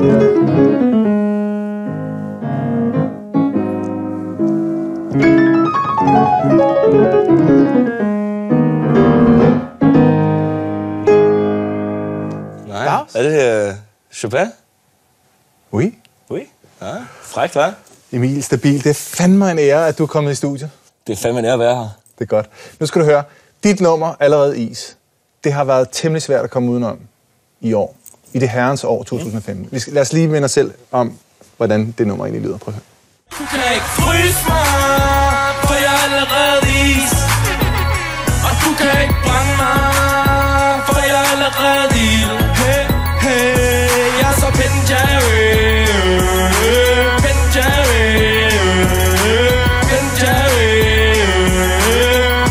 Nej, er det Chopin? Oui. Oui. Ja, frækt, hva'? Emil, stabil. Det er fandme en ære, at du er kommet i studiet. Det er fandme en ære at være her. Det er godt. Nu skal du høre. Dit nummer, Allerede is, det har været temmelig svært at komme udenom i år. I det herrens år 2015. Lad os lige minde os selv om, hvordan det nummer egentlig lyder. Prøv at høre. Du kan ikke fryse mig, for jeg er allerede is. Og du kan ikke brænde mig, for jeg er allerede ild. Hey, hey, jeg er så Ben Jerry. Ben Jerry. Ben Jerry.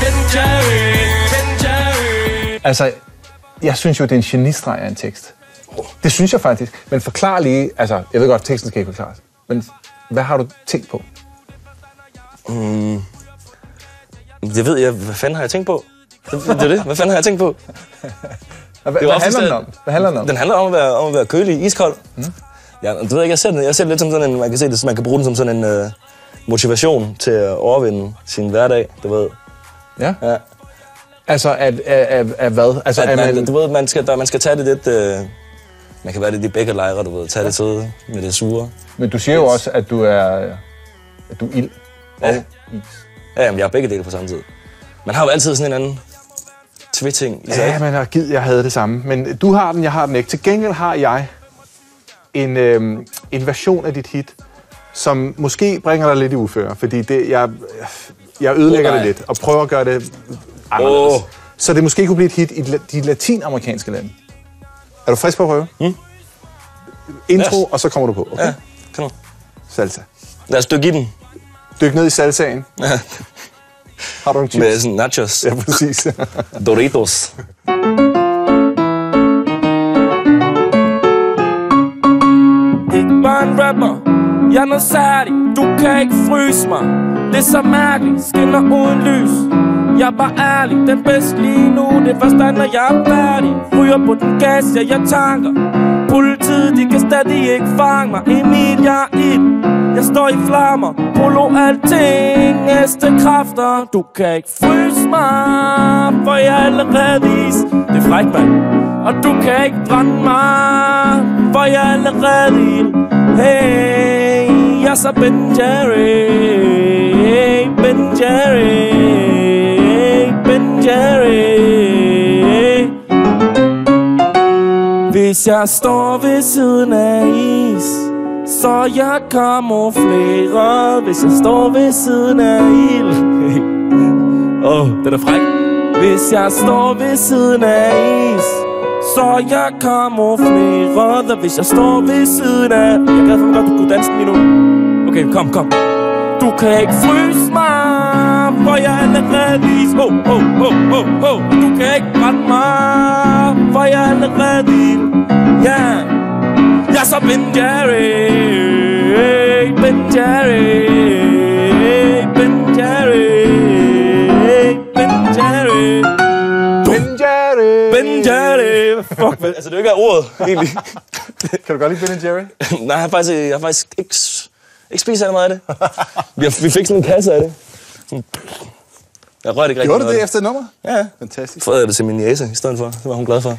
Ben Jerry. Ben Jerry. Altså, jeg synes jo, det er en genistreg af en tekst. Det synes jeg faktisk. Men forklar lige, altså, jeg ved godt, teksten skal ikke forklares. Men hvad har du tænkt på? Det ved jeg. Hvad fanden har jeg tænkt på? Det er det. Hvad fanden har jeg tænkt på? Hvad handler den om? Hvad handler den om? Den handler om at være kølig, iskold. Ja, du ved ikke, jeg ser det lidt som sådan en, man kan se det, man kan bruge den som sådan en motivation til at overvinde sin hverdag, du ved. Ja. Altså, af hvad? Altså, Du ved, man skal tage det lidt... man kan være lidt i begge lejre, du ved. Tage det søde med det sure. Men du siger jo også, at du er ild og is. Ja, jamen, jeg har begge dele på samme tid. Man har jo altid sådan en anden tveting i sig. Ja, men jeg havde det samme. Men du har den, jeg har den ikke. Til gengæld har jeg en version af dit hit, som måske bringer dig lidt i uføre. Fordi jeg ødelægger det lidt og prøver at gøre det anderledes. Så det måske kunne blive et hit i de latinamerikanske lande. Er du frisk på at prøve? Intro, og så kommer du på. Okay? Ja, kom nu. Salsa. Lad os dykke i den. Dyk ned i salsaen. Ja. Har du en chips? Med sådan nachos. Ja, præcis. Doritos. Ikke bare en rapper, jeg er noget særligt. Du kan ikke fryse mig. Det er så mærkeligt, skinner uden lys. Jeg er bare ærlig, den bedste lige nu. Det er først når jeg er færdig. Ryger på den gas, jeg tanker. Politiet, de kan stadig ikke fange mig. Emil, jeg er ild. Jeg står i flammer. Polo, alting, hestekræfter. Du kan ikke fryse mig, for jeg er allerede is. Det er frækt, mand. Og du kan ikke brænde mig, for jeg er allerede ild. Hey, jeg er så Ben Jerry. Ben Jerry. Ben Jerry. Hvis jeg står ved siden af is, så er jeg kamufleret. Hvis jeg står ved siden af ild. Den er fræk. Hvis jeg står ved siden af is, så er jeg kamufleret. Og hvis jeg står ved siden af... Jeg er glad for, at du kunne danse lige nu. Okay, kom. Du kan ikke fryse mig, for jeg er allerede is. Du kan ikke brænde mig, for jeg er allerede ild. Ja, jeg er så Ben Jerry. Ben Jerry. Ben Jerry. Ben Jerry. Ben Jerry. Ben Jerry. Fuck, Altså, det er jo ikke ordet, egentlig. Kan du godt lide Ben Jerry? Nej, jeg har faktisk ikke spist så meget af det. Vi fik sådan en kasse af det. Jeg rørte ikke rigtig Gjorde du noget det af efter et nummer? Ja. Fantastisk. Fået jeg det til min niece i stedet for. Det var hun glad for.